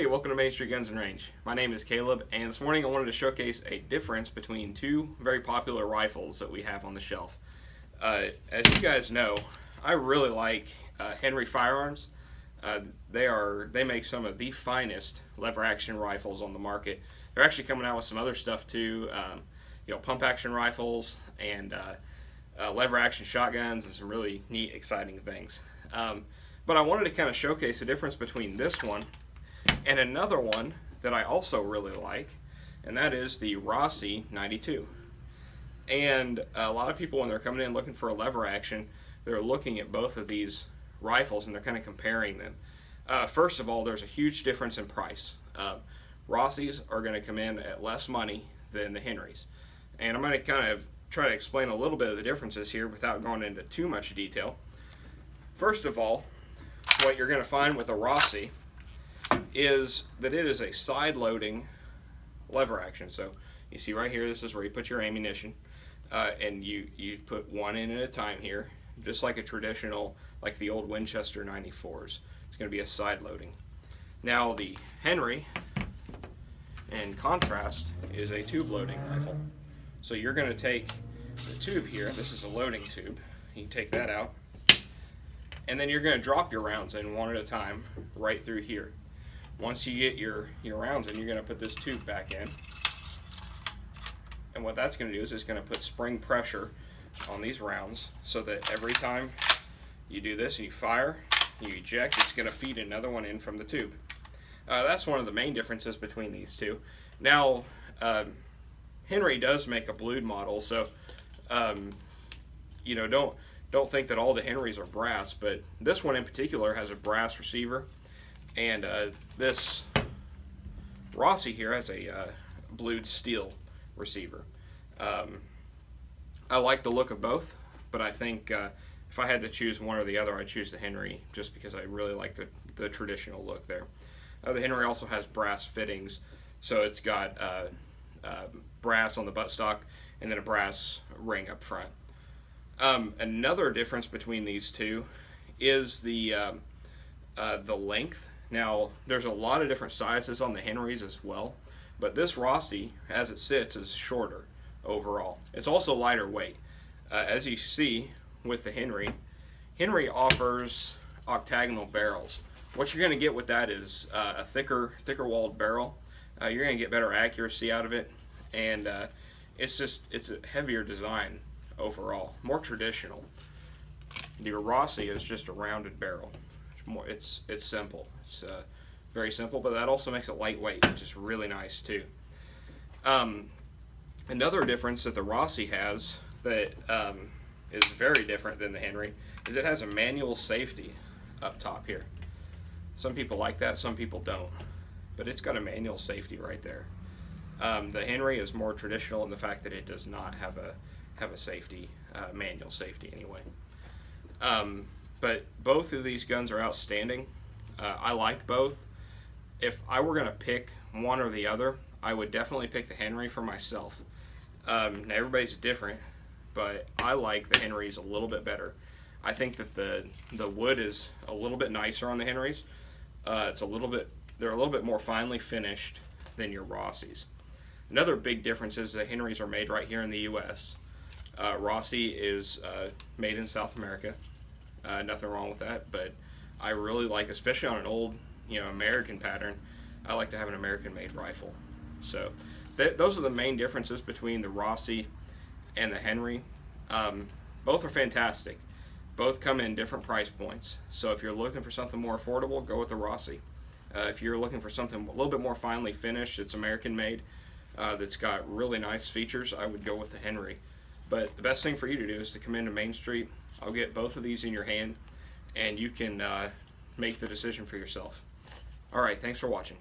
Hey, welcome to Main Street Guns and Range. My name is Caleb, and this morning I wanted to showcase a difference between two very popular rifles that we have on the shelf. As you guys know, I really like Henry firearms. They make some of the finest lever action rifles on the market. They're actually coming out with some other stuff too, pump action rifles and lever action shotguns and some really neat, exciting things. But I wanted to kind of showcase the difference between this one and another one that I also really like, and that is the Rossi 92. And a lot of people, when they're coming in looking for a lever action, they're looking at both of these rifles and they're kind of comparing them. First of all, there's a huge difference in price. Rossis are going to come in at less money than the Henrys, and I'm going to kind of try to explain a little bit of the differences here without going into too much detail. First of all, what you're going to find with a Rossi is that it is a side-loading lever action. So you see right here, this is where you put your ammunition, and you put one in at a time here, just like a traditional, like the old Winchester 94s. It's going to be a side-loading. Now the Henry, in contrast, is a tube-loading rifle. So you're going to take the tube here, this is a loading tube, you can take that out, and then you're going to drop your rounds in one at a time right through here. Once you get your rounds in, you're going to put this tube back in. And what that's going to do is it's going to put spring pressure on these rounds so that every time you do this and you fire, you eject, it's going to feed another one in from the tube. That's one of the main differences between these two. Now, Henry does make a blued model, so don't think that all the Henrys are brass, but this one in particular has a brass receiver. And this Rossi here has a blued steel receiver. I like the look of both, but I think if I had to choose one or the other, I'd choose the Henry just because I really like the traditional look there. The Henry also has brass fittings, so it's got brass on the buttstock and then a brass ring up front. Another difference between these two is the length. Now, there's a lot of different sizes on the Henrys as well, but this Rossi, as it sits, is shorter overall. It's also lighter weight. As you see with the Henry offers octagonal barrels. What you're going to get with that is a thicker walled barrel. You're going to get better accuracy out of it, and it's a heavier design overall, more traditional. The Rossi is just a rounded barrel. It's simple. It's very simple, but that also makes it lightweight, which is really nice too. Another difference that the Rossi has that is very different than the Henry is it has a manual safety up top here. Some people like that, some people don't, but it's got a manual safety right there. The Henry is more traditional in the fact that it does not have a safety, manual safety anyway. But both of these guns are outstanding. I like both. If I were going to pick one or the other, I would definitely pick the Henry for myself. Now everybody's different, but I like the Henrys a little bit better. I think that the wood is a little bit nicer on the Henrys. They're a little bit more finely finished than your Rossis. Another big difference is the Henrys are made right here in the U.S. Rossi is made in South America. Nothing wrong with that, but I really like, especially on an old, American pattern, I like to have an American-made rifle. So those are the main differences between the Rossi and the Henry. Both are fantastic. Both come in different price points. So if you're looking for something more affordable, go with the Rossi. If you're looking for something a little bit more finely finished, it's American-made, that's got really nice features, I would go with the Henry. But the best thing for you to do is to come into Main Street. I'll get both of these in your hand, and you can make the decision for yourself. All right, thanks for watching.